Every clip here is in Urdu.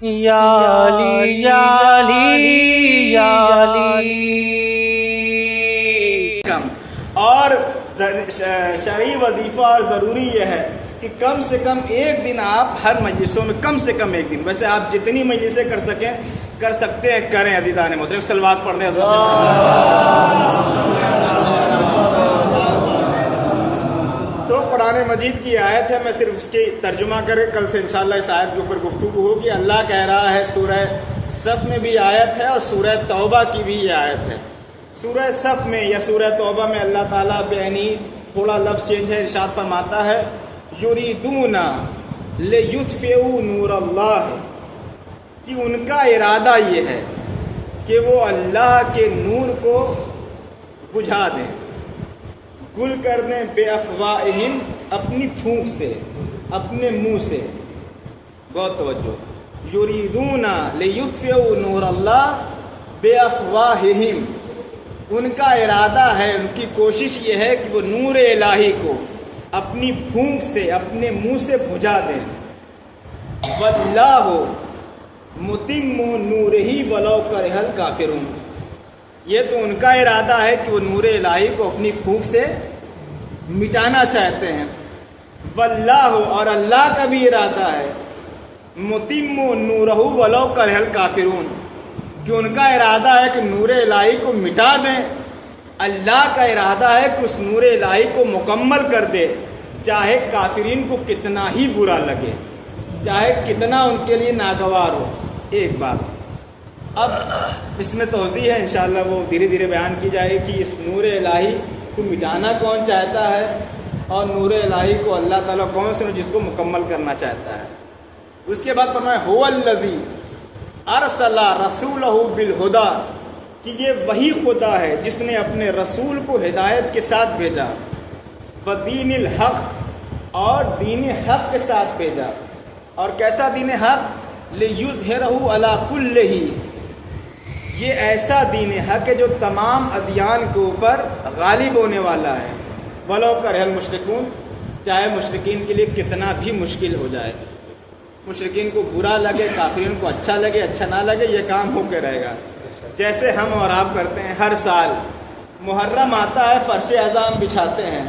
یا علی یا علی یا علی. اور شرعی وظیفہ اور ضروری یہ ہے کہ کم سے کم ایک دن آپ ہر مجلسوں میں کم سے کم ایک دن، ویسے آپ جتنی مجلسیں کر سکتے ہیں کریں. عزیزان محترم صلوات پڑھ دیں. تو قرآن مجید کی آیت ہے، میں صرف اس کی ترجمہ کرے کل سے انشاءاللہ اس آیت کے اوپر گفتگو ہوگی. اللہ کہہ رہا ہے، سورہ صف میں بھی آیت ہے اور سورہ توبہ کی بھی یہ آیت ہے. سورہ صف میں یا سورہ توبہ میں اللہ تعالیٰ بیانی تھوڑا لفظ چینج ہے، ارشاد فرماتا ہے یریدون لیطفئوا نور اللہ، کہ ان کا ارادہ یہ ہے کہ وہ اللہ کے نور کو بجھا دیں، گل کر دیں، بے افواہہم، اپنی پھونک سے، اپنے منہ سے. بہت توجہ، یریدون لیطفئوا نور اللہ بے افواہہم، ان کا ارادہ ہے، ان کی کوشش یہ ہے کہ وہ نور الہی کو اپنی پھونک سے، اپنے منہ سے بجھا دیں. واللہ متم نورہ ولو کرہ الکافرون، یہ تو ان کا ارادہ ہے کہ وہ نور الہی کو اپنی پھونک سے مٹانا چاہتے ہیں. واللہ، اور اللہ کا بھی ارادہ ہے، متم نورہ ولو کرہ الکافرون، کہ ان کا ارادہ ہے کہ نور الہی کو مٹا دیں. اللہ کا ارادہ ہے کہ اس نور الہی کو مکمل کر دے، چاہے کافرین کو کتنا ہی برا لگے، چاہے کتنا ان کے لیے ناگوار ہو. ایک بات اب اس میں توضیح ہے، انشاءاللہ وہ دھیرے دھیرے بیان کی جائے کہ اس نور الہی کو مٹانا کون چاہتا ہے اور نور الہی کو اللہ تعالیٰ کون سے جس کو مکمل کرنا چاہتا ہے. اس کے بعد فرمایا هو الذی ارسل رسولہ بالہدی، کہ یہ وہی خدا ہے جس نے اپنے رسول کو ہدایت کے ساتھ بھیجا، ودین الحق، اور دین حق کے ساتھ بھیجا. اور کیسا دین حق؟ لیظہرہ علی کلہ، یہ ایسا دین حق ہے جو تمام ادیان کے اوپر غالب ہونے والا ہے. ولو کرہ المشرکون، چاہے مشرکین کے لیے کتنا بھی مشکل ہو جائے، مشرکین کو برا لگے، کافرین کو اچھا لگے، اچھا نہ لگے، یہ کام ہو کے رہے گا. جیسے ہم اور آپ کرتے ہیں، ہر سال محرم آتا ہے، فرش اعظام بچھاتے ہیں،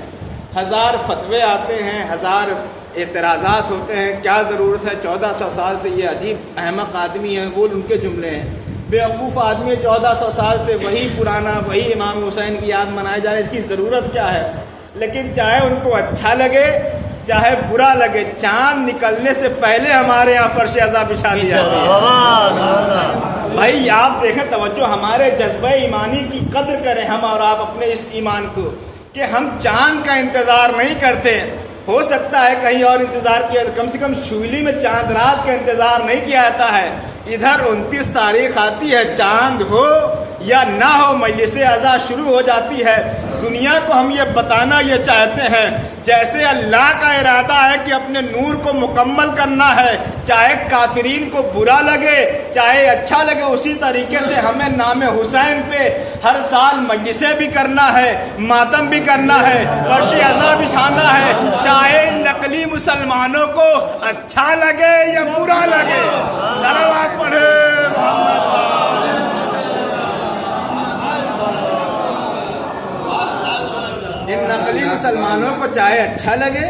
1000 فتوے آتے ہیں، 1000 اعتراضات ہوتے ہیں. کیا ضرورت ہے؟ 1400 سال سے یہ عجیب احمق آدمی ہیں، وہ ان کے جملے ہیں. بیوقوف آدمی 1400 سال سے وہی پرانا، وہی امام حسین کی یاد منائے جا رہے، اس کی ضرورت کیا ہے؟ لیکن چاہے ان کو اچھا لگے چاہے برا لگے، چاند نکلنے سے پہلے ہمارے یہاں فرش اعظم بچھا لی جاتی ہے. بھائی آپ دیکھیں، توجہ، ہمارے جذبہ ایمانی کی قدر کریں ہم اور آپ اپنے اس ایمان کو، کہ ہم چاند کا انتظار نہیں کرتے. ہو سکتا ہے کہیں اور انتظار کیا، کم سے کم شولی میں چاند رات کا انتظار نہیں کیا جاتا ہے. ادھر 29 تاریخ آتی ہے، چاند ہو یا نہ ہو مجلس اعزا شروع ہو جاتی ہے. دنیا کو ہم یہ بتانا یہ چاہتے ہیں جیسے اللہ کا ارادہ ہے کہ اپنے نور کو مکمل کرنا ہے، چاہے کافرین کو برا لگے چاہے اچھا لگے، اسی طریقے سے ہمیں نام حسین پہ ہر سال مجلسیں بھی کرنا ہے، ماتم بھی کرنا ہے، فرش اعزا بچھانا ہے، چاہے نقلی مسلمانوں کو اچھا لگے یا برا لگے. صلوات پڑھے محمد. ان نقلی مسلمانوں کو چاہے اچھا لگے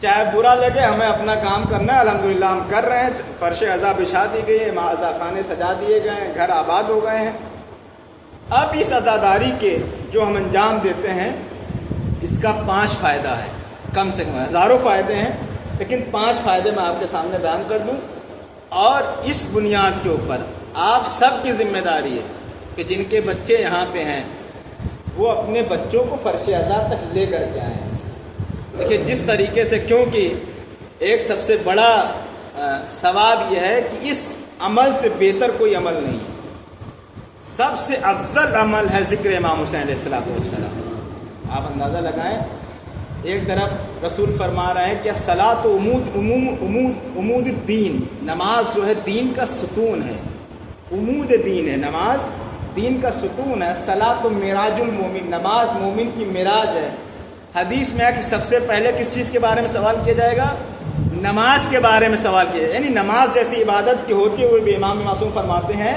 چاہے برا لگے، ہمیں اپنا کام کرنا ہے. الحمدللہ ہم کر رہے ہیں. فرش اعزا بچھا دی گئی ہے، اعزا خانے سجا دیے گئے ہیں، گھر آباد ہو گئے ہیں. اب اس عزاداری کے جو ہم انجام دیتے ہیں، اس کا 5 فائدہ ہے. کم سے کم ہزاروں فائدے ہیں، لیکن 5 فائدے میں آپ کے سامنے بیان کر دوں. اور اس بنیاد کے اوپر آپ سب کی ذمہ داری ہے کہ جن کے بچے یہاں پہ ہیں وہ اپنے بچوں کو فرش اعزا تک لے کر کے آئیں. دیکھیے جس طریقے سے، کیونکہ ایک سب سے بڑا ثواب یہ ہے کہ اس عمل سے بہتر کوئی عمل نہیں ہے. سب سے افضل عمل ہے ذکر امام حسین علیہ السلام. آپ اندازہ لگائیں، ایک طرف رسول فرما رہے ہیں کہ الصلاۃ عمود الدین، نماز جو ہے دین کا ستون ہے، عمود دین ہے، نماز دین کا ستون ہے. الصلاۃ معراج المومن، نماز مومن کی معراج ہے. حدیث میں ہے کہ سب سے پہلے کس چیز کے بارے میں سوال کیا جائے گا؟ نماز کے بارے میں سوال کیا، یعنی نماز جیسی عبادت کی ہوتی ہوئے بھی امام معصوم فرماتے ہیں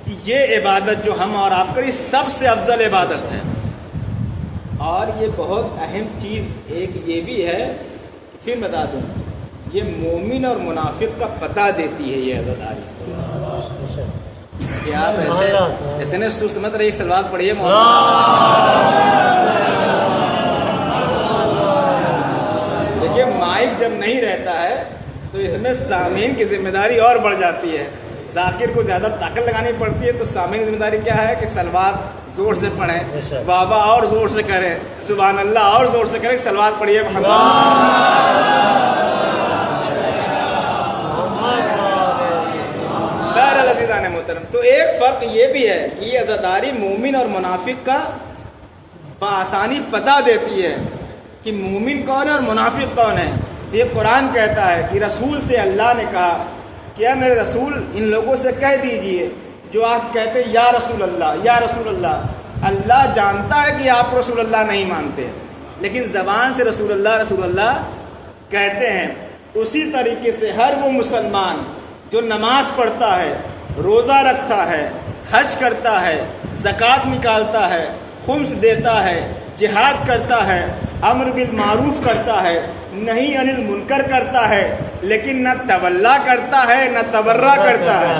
کہ یہ عبادت جو ہم اور آپ کریں سب سے افضل عبادت ہے۔ اور یہ بہت اہم چیز ایک یہ بھی ہے، پھر بتا دوں، یہ مومن اور منافق کا پتہ دیتی ہے یہ عزاداری کہ آپ ایسے اتنے سست مت رہیے، صلوات پڑھیے دیکھیے مائک جب نہیں رہتا ہے تو اس میں سامعین کی ذمہ داری اور بڑھ جاتی ہے، ذاکر کو زیادہ طاقت لگانی پڑتی ہے، تو سامعین کی ذمہ داری کیا ہے کہ صلوات زور سے پڑھیں، بابا اور زور سے کریں، سبحان اللہ اور زور سے کریں، صلوات پڑھیے محترم۔ تو ایک فرق یہ بھی ہے کہ یہ عزاداری مومن اور منافق کا بآسانی پتہ دیتی ہے کہ مومن کون ہے اور منافق کون ہے۔ یہ قرآن کہتا ہے کہ رسول سے اللہ نے کہا کہ اے میرے رسول ان لوگوں سے کہہ دیجئے جو آپ کہتے ہیں یا رسول اللہ یا رسول اللہ، اللہ جانتا ہے کہ آپ رسول اللہ نہیں مانتے، لیکن زبان سے رسول اللہ کہتے ہیں۔ اسی طریقے سے ہر وہ مسلمان جو نماز پڑھتا ہے، روزہ رکھتا ہے، حج کرتا ہے، زکوٰۃ نکالتا ہے، خمس دیتا ہے، جہاد کرتا ہے، امر بالمعروف کرتا ہے، نہی عن المنکر کرتا ہے، لیکن نہ تولا کرتا ہے نہ تبرہ کرتا ہے،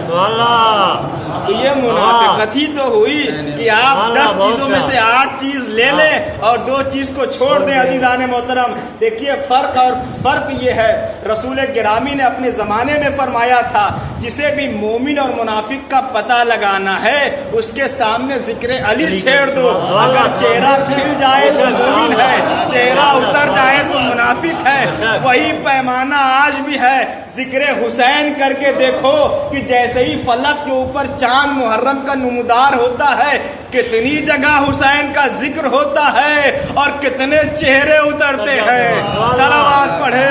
تو یہ منافقت ہی تو ہوئی کہ آپ 10 چیزوں میں سے 8 چیز لے لیں اور 2 چیز کو چھوڑ دیں۔ عزیزان محترم دیکھیے فرق یہ ہے، رسول گرامی نے اپنے زمانے میں فرمایا تھا جسے بھی مومن اور منافق کا پتہ لگانا ہے اس کے سامنے ذکر علی چھیڑ دو، اگر چہرہ کھل جائے تو مومن ہے، چہرہ اتر جائے تو منافق ہے۔ وہی پیمانہ آج بھی ہے، ذکر حسین کر کے دیکھو کہ جیسے ہی فلک کے اوپر چاند محرم کا نمودار ہوتا ہے کتنی جگہ حسین کا ذکر ہوتا ہے اور کتنے چہرے اترتے ہیں۔ صلوات پڑھے۔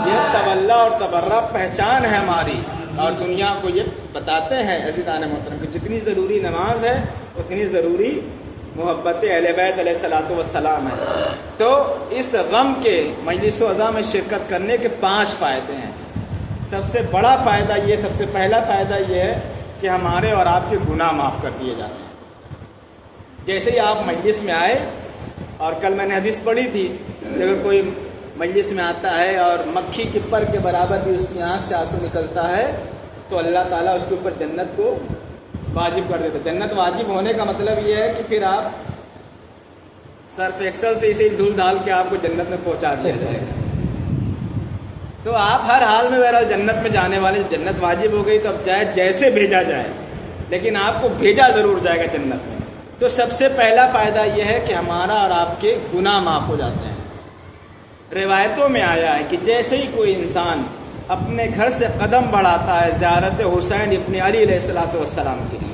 یہ تولا اور تبرہ پہچان ہے ہماری، اور دنیا کو یہ بتاتے ہیں عزیزان محترم کہ جتنی ضروری نماز ہے اتنی ضروری محبت اہل بیت علیہ الصلوۃ والسلام ہے۔ تو اس غم کے مجلس و عزا میں شرکت کرنے کے 5 فائدے ہیں۔ سب سے بڑا فائدہ یہ، سب سے پہلا فائدہ یہ ہے کہ ہمارے اور آپ کے گناہ معاف کر دیے جاتے ہیں۔ جیسے ہی آپ مجلس میں آئے، اور کل میں نے حدیث پڑھی تھی کہ اگر کوئی مجلس میں آتا ہے اور مکھی کے پر کے برابر بھی اس کی آنکھ سے آنسو نکلتا ہے تو اللہ تعالیٰ اس کے اوپر جنت کو واجب کر دیتا۔ جنت واجب ہونے کا مطلب یہ ہے کہ پھر آپ سرف ایکسل سے اسے دھول ڈال کے آپ کو جنت میں پہنچا دیا جائے گا۔ تو آپ ہر حال میں بہرحال جنت میں جانے والے، جنت واجب ہو گئی تو اب چاہے جیسے بھیجا جائے لیکن آپ کو بھیجا ضرور جائے گا جنت میں۔ تو سب سے پہلا فائدہ یہ ہے کہ ہمارا اور آپ کے گناہ معاف ہو جاتے ہیں۔ روایتوں میں آیا ہے کہ جیسے ہی کوئی انسان اپنے گھر سے قدم بڑھاتا ہے زیارت حسین ابن علی علیہ الصلوۃ والسلام کے لیے،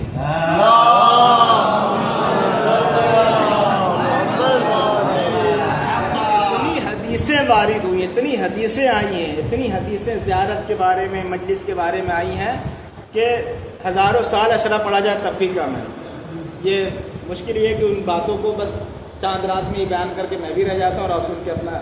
اتنی حدیثیں وارد ہوئی، اتنی حدیثیں آئی ہیں، اتنی حدیثیں زیارت کے بارے میں، مجلس کے بارے میں آئی ہیں کہ ہزاروں سال اشرا پڑھا جائے تب بھی کم ہے۔ یہ مشکل یہ ہے کہ ان باتوں کو بس چاند رات میں ہی بیان کر کے میں بھی رہ جاتا ہوں اور آپ سن کے اپنا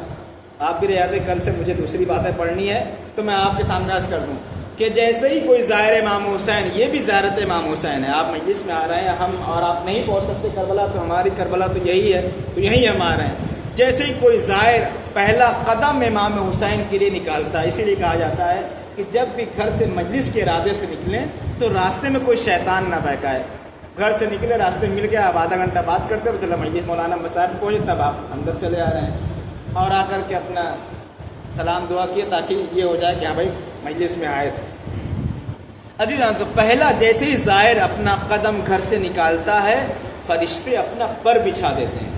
آپ بھی رہ جاتے۔ کل سے مجھے دوسری باتیں پڑھنی ہے تو میں آپ کے سامنے عرض کر دوں کہ جیسے ہی کوئی زائر امام حسین، یہ بھی زیارت امام حسین ہے، آپ مجلس میں آ رہے ہیں، ہم اور آپ نہیں پہنچ سکتے کربلا، تو ہماری کربلا تو یہی ہے، تو یہی ہم آ رہے ہیں۔ جیسے ہی کوئی زائر پہلا قدم امام حسین کے لیے نکالتا ہے، اسی لیے کہا جاتا ہے کہ جب بھی گھر سے مجلس کے ارادے سے نکلیں تو راستے میں کوئی شیطان نہ بہکائے۔ گھر سے نکلے، راستے میں مل گیا، آپ آدھا گھنٹہ بات کرتے ہو، چلو مجلس مولانا صاحب پہنچے، تب آپ اندر چلے آ رہے ہیں اور آ کر کے اپنا سلام دعا کیے تاکہ یہ ہو جائے کہ ہاں بھائی مجلس میں آئے تھے۔ عزیزان، تو پہلا جیسے ہی زائر اپنا قدم گھر سے نکالتا ہے فرشتے اپنا پر بچھا دیتے ہیں۔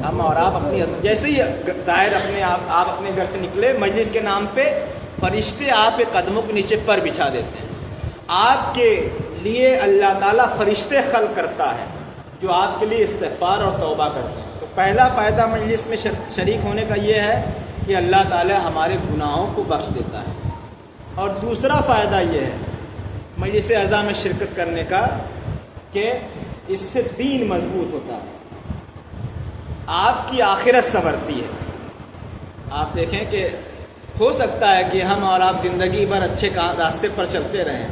ہم اور آپ اپنی جیسے ہی زائر آپ اپنے گھر سے نکلے مجلس کے نام پہ، فرشتے آپ کے قدموں کے نیچے پر بچھا دیتے ہیں۔ آپ کے لیے اللہ تعالیٰ فرشتے خلق کرتا ہے جو آپ کے لیے استغفار اور توبہ کرتے ہیں۔ تو پہلا فائدہ مجلس میں شریک ہونے کا یہ ہے کہ اللہ تعالیٰ ہمارے گناہوں کو بخش دیتا ہے، اور دوسرا فائدہ یہ ہے مجلس اعضاء میں شرکت کرنے کا کہ اس سے دین مضبوط ہوتا ہے۔ آپ کی آخرت سنورتی ہے۔ آپ دیکھیں کہ ہو سکتا ہے کہ ہم اور آپ زندگی بھر اچھے راستے پر چلتے رہیں،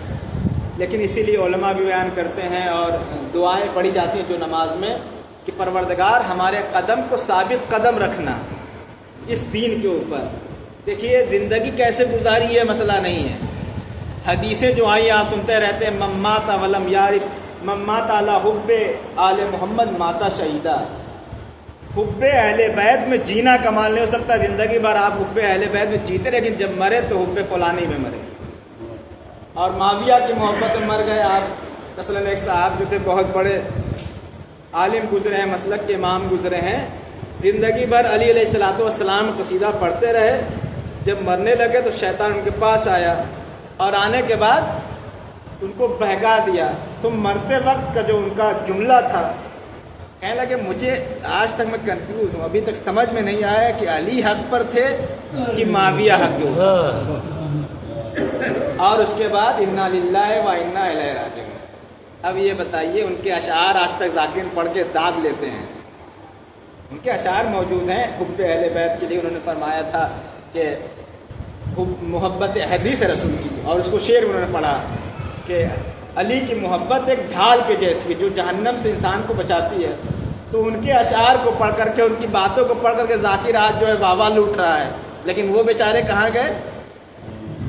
لیکن اسی لیے علماء بھی بیان کرتے ہیں اور دعائیں پڑھی جاتی ہیں جو نماز میں، کہ پروردگار ہمارے قدم کو ثابت قدم رکھنا اس دین کے اوپر۔ دیکھیے زندگی کیسے گزاری ہے مسئلہ نہیں ہے، حدیثیں جو آئی آپ سنتے رہتے ہیں، ممات ولم یارف ممات علی حب آل محمد ماتا شہیدہ۔ حب اہل بیت میں جینا کمال نہیں ہو سکتا، زندگی بھر آپ حب اہل بیت میں جیتے لیکن جب مرے تو حب فلانی میں مرے۔ اور معاویہ کی محبت میں مر گئے آپ۔ مثلاً ایک صاحب جو تھے بہت بڑے عالم گزرے ہیں، مسلک کے امام گزرے ہیں، زندگی بھر علی علیہ الصلوۃ والسلام قصیدہ پڑھتے رہے، جب مرنے لگے تو شیطان ان کے پاس آیا اور آنے کے بعد ان کو بہکا دیا۔ تو مرتے وقت کا جو ان کا جملہ تھا، کہنے لگے مجھے آج تک میں کنفیوز ہوں، ابھی تک سمجھ میں نہیں آیا کہ علی حق پر تھے کہ معاویہ حق کے اوپر۔ اور اس کے بعد انا للہ و انا الیہ راجعون۔ اب یہ بتائیے ان کے اشعار آج تک ذاکرین پڑھ کے داد لیتے ہیں، ان کے اشعار موجود ہیں حب اہل بیت کے لیے۔ انہوں نے فرمایا تھا کہ محبت حدیث رسول کی، اور اس کو شعر انہوں نے پڑھا کہ علی کی محبت ایک ڈھال کے جیسی جو جہنم سے انسان کو بچاتی ہے۔ تو ان کے اشعار کو پڑھ کر کے، ان کی باتوں کو پڑھ کر کے ذاکر آج جو ہے واہ لوٹ رہا ہے، لیکن وہ بیچارے کہاں گئے؟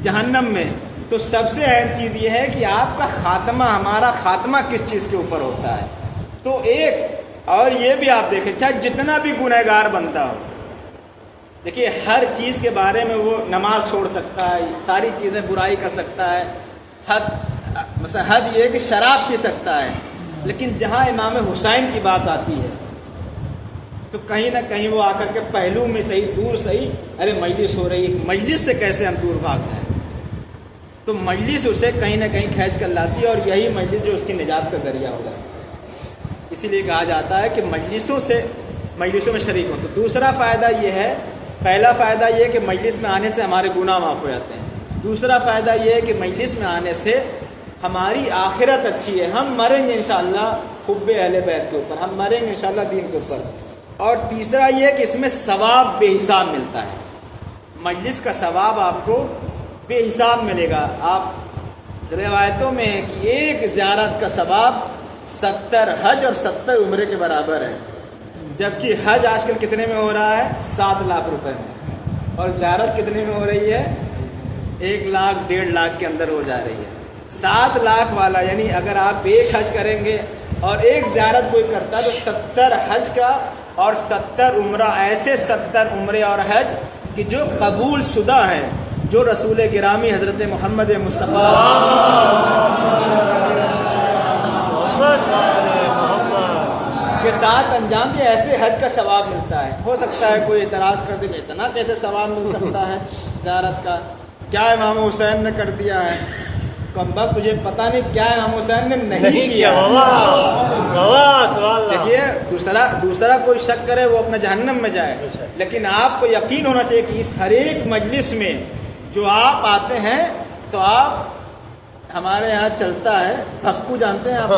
جہنم میں۔ تو سب سے اہم چیز یہ ہے کہ آپ کا خاتمہ، ہمارا خاتمہ کس چیز کے اوپر ہوتا ہے۔ تو ایک اور یہ بھی آپ دیکھیں، چاہے جتنا بھی گنہگار بنتا ہو، دیکھیے ہر چیز کے بارے میں وہ نماز چھوڑ سکتا ہے، ساری چیزیں برائی کر سکتا ہے، مثلا حد یہ کہ شراب پی سکتا ہے، لیکن جہاں امام حسین کی بات آتی ہے تو کہیں نہ کہیں وہ آ کر کے پہلو میں صحیح دور صحیح، ارے مجلس ہو رہی ہے، مجلس سے کیسے ہم دور بھاگ جائیں؟ تو مجلس اسے کہیں نہ کہیں کھینچ کر لاتی ہے، اور یہی مجلس جو اس کی نجات کا ذریعہ ہو جاتا ہے۔ اسی لیے کہا جاتا ہے کہ مجلسوں میں شریک ہو۔ تو دوسرا فائدہ یہ ہے، پہلا فائدہ یہ ہے کہ مجلس میں آنے سے ہمارے گناہ معاف ہو جاتے ہیں۔ دوسرا فائدہ یہ ہے کہ مجلس میں آنے سے ہماری آخرت اچھی ہے، ہم مریں گے انشاءاللہ حب اہل بیت کے اوپر، ہم مریں گے انشاءاللہ دین کے اوپر۔ اور تیسرا یہ ہے کہ اس میں ثواب بے حساب ملتا ہے، مجلس کا ثواب آپ کو بے حساب ملے گا۔ آپ روایتوں میں ہے کہ ایک زیارت کا ثواب 70 حج اور 70 عمرے کے برابر ہے، جبکہ حج آج کل کتنے میں ہو رہا ہے؟ 7 لاکھ روپے میں، اور زیارت کتنے میں ہو رہی ہے؟ 1 لاکھ 1.5 لاکھ کے اندر ہو جا رہی ہے۔ 7 لاکھ والا، یعنی اگر آپ ایک حج کریں گے اور ایک زیارت کوئی کرتا ہے تو 70 حج کا اور 70 عمرہ، ایسے 70 عمرے اور حج کہ جو قبول شدہ ہیں، جو رسول گرامی حضرت محمد مصطفیٰ کے ساتھ انجام دیا، ایسے حج کا ثواب ملتا ہے۔ ہو سکتا ہے کوئی اعتراض کر دے کہ اتنا کیسے ثواب مل سکتا ہے زیارت کا، کیا امام حسین نے کر دیا ہے؟ کمبخت تجھے پتہ نہیں کیا امام حسین نے نہیں کیا۔ دیکھیے دوسرا کوئی شک کرے وہ اپنا جہنم میں جائے، لیکن آپ کو یقین ہونا چاہیے کہ اس ہر ایک مجلس میں جو آپ آتے ہیں تو آپ، ہمارے یہاں چلتا ہے بھکو، جانتے ہیں آپ؟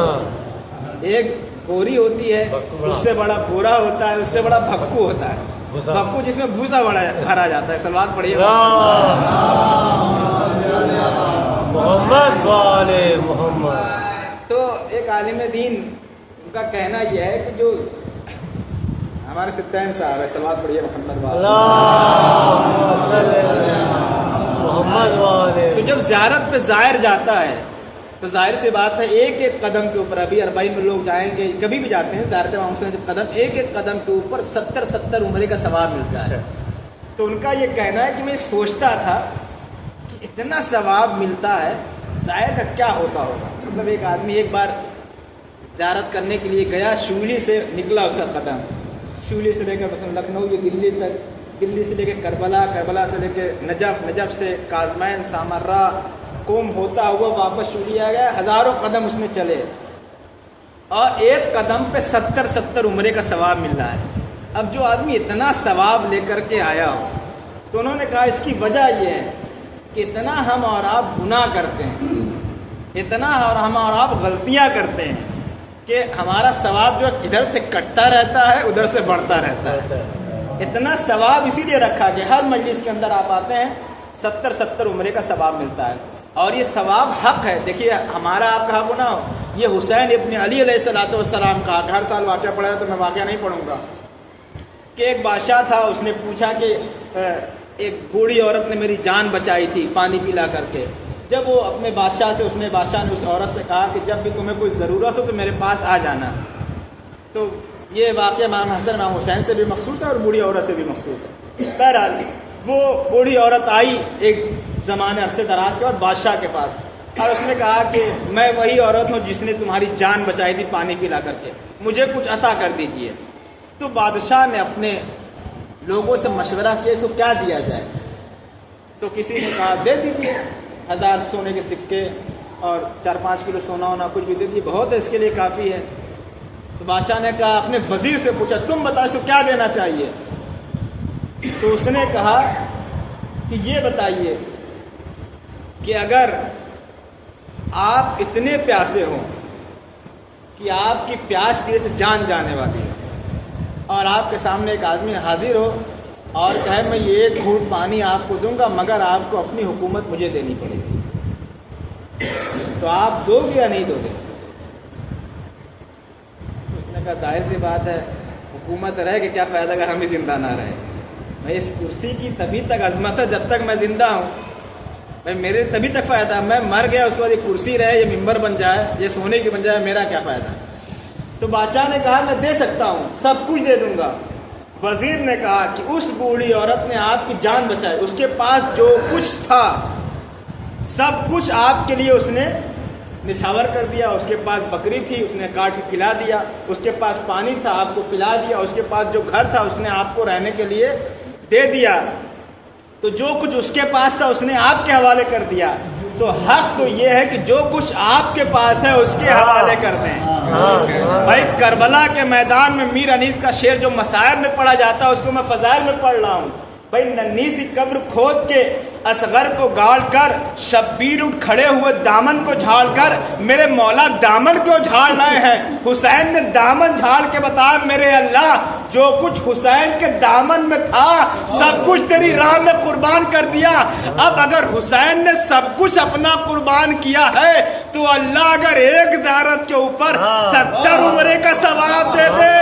ایک بوری ہوتی ہے، اس سے بڑا بورا ہوتا ہے، اس سے بڑا بھکو ہوتا ہے، بھکو جس میں بھوسا بھرا جاتا ہے۔ سلوات پڑھیے محمد والے محمد۔ تو ایک عالم دین ان کا کہنا یہ ہے کہ جو ہمارے ستین صاحب ہے، سلوات پڑھیے محمد والے۔ تو جب زیارت پہ زائر جاتا ہے تو ظاہر سی بات ہے ایک ایک قدم کے اوپر، ابھی 40 میں لوگ جائیں گے، کبھی بھی جاتے ہیں زیارت امام حسین، جب قدم ایک ایک قدم کے اوپر 70 عمرے کا ثواب ملتا ہے۔ تو ان کا یہ کہنا ہے کہ میں سوچتا تھا کہ اتنا ثواب ملتا ہے، ظاہر کا کیا ہوتا ہوگا؟ مطلب ایک آدمی ایک بار زیارت کرنے کے لیے گیا، شولی سے نکلا اس کا قدم، شولی سے لے کر مثلا لکھنؤ یا دلی تک، دلی سے لے کے کربلا، کربلا سے لے کے نجف، نجف سے کاظمین، سامرا، قوم ہوتا ہوا واپس شولی آ گیا۔ ہزاروں قدم اس میں چلے اور ایک قدم پہ 70 عمرے کا ثواب مل رہا ہے۔ اب جو آدمی اتنا ثواب لے کر کے آیا ہو تو انہوں نے کہا اس کی وجہ یہ ہے کہ اتنا ہم اور آپ گناہ کرتے ہیں، اتنا اور ہم اور آپ غلطیاں کرتے ہیں، کہ ہمارا ثواب جو ادھر سے کٹتا رہتا ہے ادھر سے بڑھتا رہتا ہے. اتنا ثواب اسی لیے رکھا کہ ہر مجلس کے اندر آپ آتے ہیں 70 عمرے کا ثواب ملتا ہے. اور یہ ثواب حق ہے. دیکھیے ہمارا آپ کا حق ہو نا، یہ حسین ابن علی علیہ السلام کا حق. ہر سال واقعہ پڑھا ہے تو میں واقعہ نہیں پڑھوں گا کہ ایک بادشاہ تھا، اس نے پوچھا کہ ایک بوڑھی عورت نے میری جان بچائی تھی پانی پلا کر کے. جب وہ اپنے بادشاہ نے اس عورت سے کہا کہ جب بھی تمہیں کوئی ضرورت ہو تو میرے پاس آ جانا. تو یہ واقعہ امام حسن امام حسین سے بھی مخصوص ہے اور بوڑھی عورت سے بھی مخصوص ہے. بہرحال وہ بوڑھی عورت آئی ایک زمانے عرصے دراز کے بعد بادشاہ کے پاس، اور اس نے کہا کہ میں وہی عورت ہوں جس نے تمہاری جان بچائی تھی پانی پلا کر کے، مجھے کچھ عطا کر دیجئے. تو بادشاہ نے اپنے لوگوں سے مشورہ کیا اس کو کیا دیا جائے. تو کسی نے کہا دے دیجیے 1000 سونے کے سکے اور 4-5 کلو سونا ہونا کچھ بھی دے دیجیے، بہت ہے، اس کے لیے کافی ہے. تو بادشاہ نے کہا اپنے وزیر سے پوچھا تم بتاؤ اس کو کیا دینا چاہیے. تو اس نے کہا کہ یہ بتائیے کہ اگر آپ اتنے پیاسے ہوں کہ آپ کی پیاس کی وجہ سے جان جانے والی ہے اور آپ کے سامنے ایک آدمی حاضر ہو اور کہے میں یہ ایک گھونٹ پانی آپ کو دوں گا مگر آپ کو اپنی حکومت مجھے دینی پڑے گی، تو آپ دو گے یا نہیں دو گے؟ اس نے کہا ظاہر سی بات ہے حکومت رہے کہ کیا فائدہ اگر ہم ہی زندہ نہ رہے. میں اس کرسی کی تبھی تک عظمت ہے جب تک میں زندہ ہوں، بھائی میرے تبھی تک فائدہ. میں مر گیا اس کے بعد یہ کرسی رہے یہ ممبر بن جائے یہ سونے کی بن جائے میرا کیا فائدہ. تو بادشاہ نے کہا میں دے سکتا ہوں سب کچھ دے دوں گا. وزیر نے کہا کہ اس بوڑھی عورت نے آپ کی جان بچائی، اس کے پاس جو کچھ تھا سب کچھ آپ کے لیے اس نے نچھاور کر دیا. اس کے پاس بکری تھی اس نے کاٹ کے کھلا دیا، اس کے پاس پانی تھا آپ کو پلا دیا، اس کے پاس جو گھر تھا اس نے آپ کو رہنے کے لیے دے دیا. تو جو کچھ اس کے پاس تھا اس نے آپ کے حوالے کر دیا. تو حق تو یہ ہے کہ جو کچھ آپ کے پاس ہے اس کے حوالے کر دیں. بھائی کربلا کے میدان میں میر انیس کا شعر جو مصائب میں پڑھا جاتا ہے اس کو میں فضائل میں پڑھ رہا ہوں. بھائی ننھی سی قبر کھود کے اصغر کو گاڑ کر شبیر اٹھ کھڑے ہوئے دامن کو جھاڑ کر میرے مولا دامن کیوں جھاڑ رہے ہیں. حسین نے دامن جھاڑ کے بتایا میرے اللہ جو کچھ حسین کے دامن میں تھا سب کچھ تیری راہ میں قربان کر دیا. اب اگر حسین نے سب کچھ اپنا قربان کیا ہے تو اللہ اگر ایک زیارت کے اوپر 70 عمرے کا ثواب دے دے،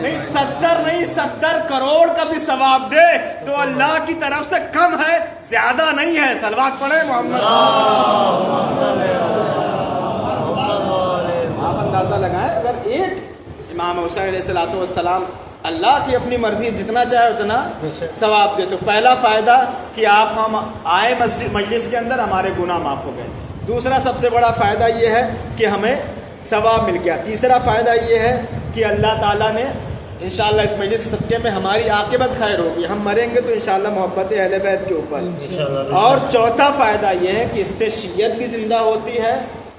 نہیں 70 نہیں 70 کروڑ کا بھی ثواب دے تو اللہ کی طرف سے کم ہے زیادہ نہیں ہے. صلوات پڑھیں محمد. آپ اندازہ لگائیں اگر ایک امام حسین علیہ السلام اللہ کی اپنی مرضی جتنا چاہے اتنا ثواب دے تو پہلا فائدہ کہ آپ ہم آئے مجلس کے اندر ہمارے گناہ معاف ہو گئے. دوسرا سب سے بڑا فائدہ یہ ہے کہ ہمیں ثواب مل گیا. تیسرا فائدہ یہ ہے کہ اللہ تعالیٰ نے انشاءاللہ اس مجلس کے صدقے میں ہماری عاقبت خیر ہوگی، ہم مریں گے تو انشاءاللہ محبت اہل بیت کے اوپر. اور چوتھا فائدہ یہ ہے کہ اس سے شیعت بھی زندہ ہوتی ہے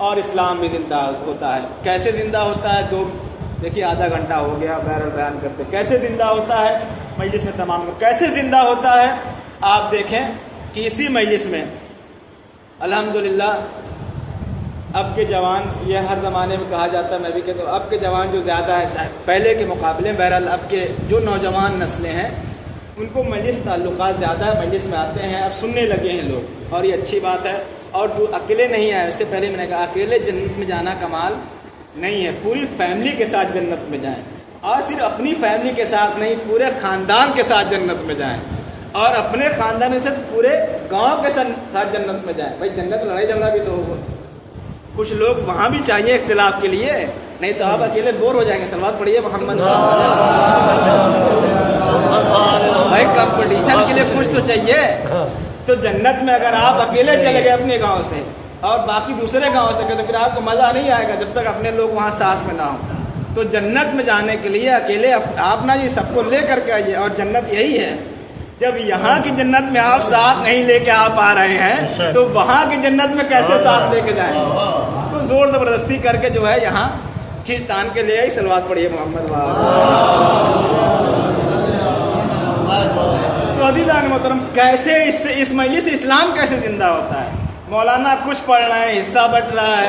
اور اسلام بھی زندہ ہوتا ہے. کیسے زندہ ہوتا ہے؟ دیکھیے آدھا گھنٹہ ہو گیا بہرحال بیان کرتے. کیسے زندہ ہوتا ہے مجلس میں تمام کیسے زندہ ہوتا ہے؟ آپ دیکھیں کہ اسی مجلس میں الحمدللہ اب کے جوان، یہ ہر زمانے میں کہا جاتا ہے میں بھی کہتا ہوں اب کے جوان جو زیادہ ہے شاید پہلے کے مقابلے، بہرحال اب کے جو نوجوان نسلیں ہیں ان کو مجلس تعلقات زیادہ ہے، مجلس میں آتے ہیں اب سننے لگے ہیں لوگ اور یہ اچھی بات ہے. اور جو اکیلے نہیں آئے، اس سے پہلے میں نے کہا اکیلے جنت میں جانا کمال نہیں ہے، پوری فیملی کے ساتھ جنت میں جائیں. اور صرف اپنی فیملی کے ساتھ نہیں پورے خاندان کے ساتھ جنت میں جائیں اور اپنے خاندان سے پورے گاؤں کے ساتھ جنت میں جائیں. بھائی جنت لڑائی جھگڑا بھی تو ہوگا، کچھ لوگ وہاں بھی چاہیے اختلاف کے لیے، نہیں تو آپ اکیلے بور ہو جائیں گے. صلوات پڑھیے محمد. بھائی کمپٹیشن کے لیے کچھ تو چاہیے. تو جنت میں اگر آپ اکیلے چلے گئے اپنے گاؤں سے اور باقی دوسرے گاؤں سے تو پھر آپ کو مزہ نہیں آئے گا جب تک اپنے لوگ وہاں ساتھ میں نہ ہوں. تو جنت میں جانے کے لیے اکیلے آپ نہ یہ سب کو لے کر کے آئیے. اور جنت یہی ہے جب یہاں کی جنت میں آپ ساتھ نہیں لے کے آپ آ رہے ہیں تو وہاں کی جنت میں کیسے ساتھ لے کے جائیں؟ تو زور زبردستی کر کے جو ہے یہاں کھینچتان کے لیے. صلوات پڑھیے محمد. تو عزیزان محترم کیسے اس مجلس اسلام کیسے زندہ ہوتا ہے؟ مولانا کچھ پڑھ رہے ہیں، حصہ بٹ رہا ہے،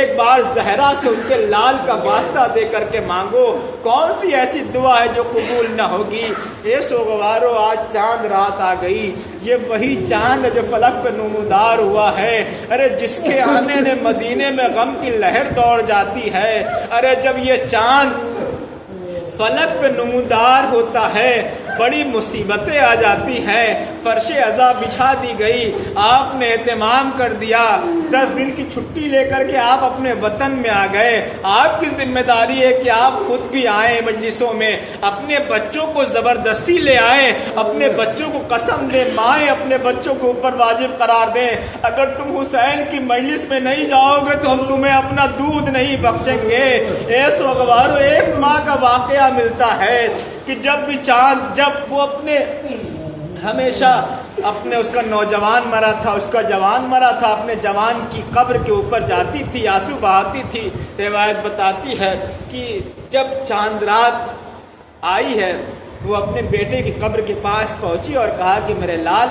ایک بار زہرا سے ان کے لال کا واسطہ دے کر کے مانگو، کون سی ایسی دعا ہے جو قبول نہ ہوگی۔ اے سوگوارو، آج چاند رات آ گئی، یہ وہی چاند ہے جو فلک پہ نمودار ہوا ہے۔ ارے جس کے آنے نے مدینے میں غم کی لہر دوڑ جاتی ہے۔ ارے جب یہ چاند فلک پہ نمودار ہوتا ہے بڑی مصیبتیں آ جاتی ہیں۔ فرش عزا بچھا دی گئی، آپ نے اہتمام کر دیا، 10 دن کی چھٹی لے کر کے آپ اپنے وطن میں آ گئے۔ آپ کی ذمہ داری ہے کہ آپ خود بھی آئیں مجلسوں میں، اپنے بچوں کو زبردستی لے آئیں، اپنے بچوں کو قسم دیں، مائیں اپنے بچوں کو اوپر واجب قرار دیں، اگر تم حسین کی مجلس میں نہیں جاؤ گے تو ہم تمہیں اپنا دودھ نہیں بخشیں گے۔ اے سوگوارو، ایک ماہ کا واقعہ ملتا ہے کہ جب بھی چاند، جب وہ اپنے ہمیشہ اپنے اس کا نوجوان مرا تھا، اس کا جوان مرا تھا، اپنے جوان کی قبر کے اوپر جاتی تھی، آنسو بہاتی تھی۔ روایت بتاتی ہے کہ جب چاند رات آئی ہے وہ اپنے بیٹے کی قبر کے پاس پہنچی اور کہا کہ میرے لال،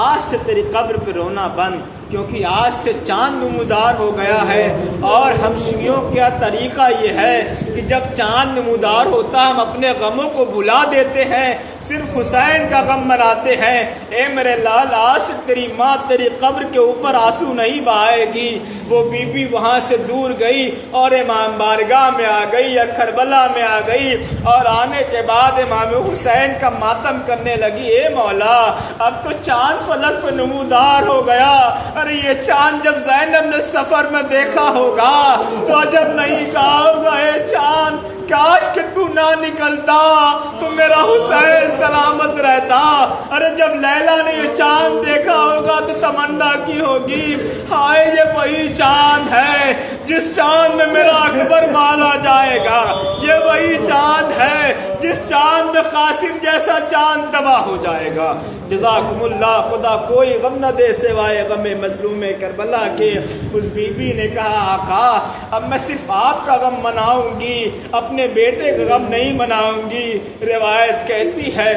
آج سے تیری قبر پہ رونا بند، کیونکہ آج سے چاند نمودار ہو گیا ہے۔ اور ہم شیعوں کا طریقہ یہ ہے کہ جب چاند نمودار ہوتا ہم اپنے غموں کو بھلا دیتے ہیں، صرف حسین کا غم مناتے ہیں۔ اے میرے لال، آج سے تیری ماں تیری قبر کے اوپر آنسو نہیں بہائے گی۔ وہ بی بی وہاں سے دور گئی اور امام بارگاہ میں آ گئی یا کربلا میں آ گئی، اور آنے کے بعد امام حسین کا ماتم کرنے لگی۔ اے مولا، اب تو چاند فلک پہ نمودار ہو گیا۔ ارے یہ چاند جب زینب نے سفر میں دیکھا ہوگا تو عجب نہیں کہا ہوگا، اے چاند کاش کہ تو نہ نکلتا تو میرا حسین سلامت رہتا۔ ارے جب لیلا نے یہ چاند دیکھا ہوگا تو تمنا کی ہوگی، ہائے یہ وہی چاند ہے جس چاند میں میرا اکبر مارا جائے گا، یہ وہی چاند ہے جس چاند میں قاسم جیسا چاند تباہ ہو جائے گا۔ جزاکم اللہ، خدا کوئی غم نہ دے سوائے غم مظلوم کربلا کے۔ اس بی بی نے کہا آقا، اب میں صرف آپ کا غم مناؤں گی، اپنے بیٹے کا غم نہیں مناؤں گی۔ روایت کہتی ہے،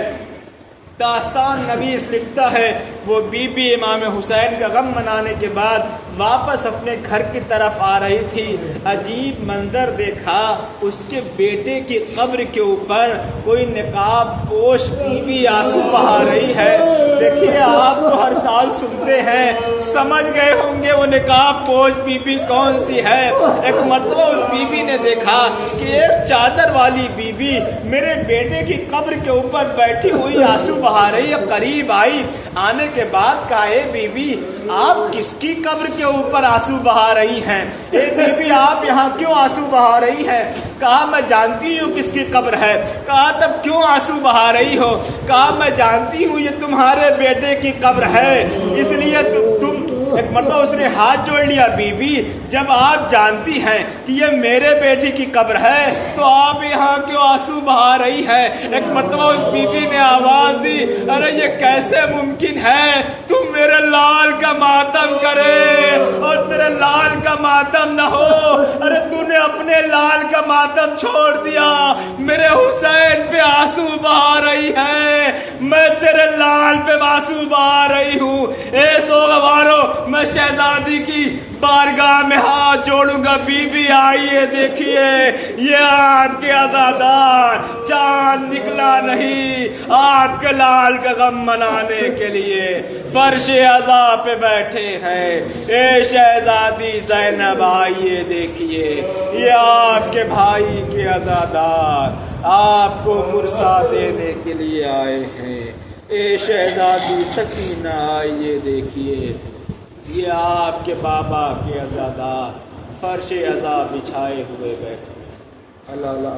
داستان نویس لکھتا ہے، وہ بی بی امام حسین کا غم منانے کے بعد واپس اپنے گھر کی طرف آ رہی تھی، عجیب منظر دیکھا، اس کے بیٹے کی قبر کے اوپر کوئی نقاب پوش بی بی آنسو بہا رہی ہے۔ دیکھیے، آپ تو ہر سال سنتے ہیں، سمجھ گئے ہوں گے وہ نقاب پوش بی بی کون سی ہے۔ ایک مرتبہ اس بی بی نے دیکھا کہ ایک چادر والی بی بی میرے بیٹے کی قبر کے اوپر بیٹھی ہوئی آنسو بہا رہی ہے۔ قریب آئی، آنے کے بعد کہا، اے بی بی، آپ کس کی قبر کے اوپر آنسو بہا رہی ہیں؟ اے بی بی، آپ یہاں کیوں آنسو بہا رہی ہیں؟ کہا میں جانتی ہوں کس کی قبر ہے۔ کہا تب کیوں آنسو بہا رہی ہو؟ کہا میں جانتی ہوں یہ تمہارے بیٹے کی قبر ہے، اس لیے تم ایک مرتبہ اس نے ہاتھ جوڑ لیا، بی بی جب آپ جانتی ہیں کہ یہ میرے بیٹے کی قبر ہے تو آپ یہاں کیوں آنسو بہا رہی ہے؟ ایک مرتبہ اس بی بی نے آواز دی، ارے یہ کیسے ممکن ہے تم میرے لال کا ماتم کرے اور تیرے لال کا ماتم نہ ہو؟ ارے تو نے اپنے لال کا ماتم چھوڑ دیا، میرے حسین پہ آنسو بہا رہی ہے، میں تیرے لال پہ آنسو بہا رہی ہوں۔ اے سوگوارو، میں شہزادی کی بارگاہ میں ہاتھ جوڑوں گا، بی بی آئیے دیکھیے، یہ آپ کے عزادار، چاند نکلا نہیں، آپ کے لال کا غم منانے کے لیے فرش عزا پہ بیٹھے ہیں۔ اے شہزادی زینب آئیے دیکھیے، یہ آپ کے بھائی کے عزادار آپ کو مرسا دینے کے لیے آئے ہیں۔ اے شہزادی سکینہ آئیے دیکھیے، یہ آپ کے بابا کے عزادار فرش عزا بچھائے ہوئے بیٹھے۔ اللہ اللہ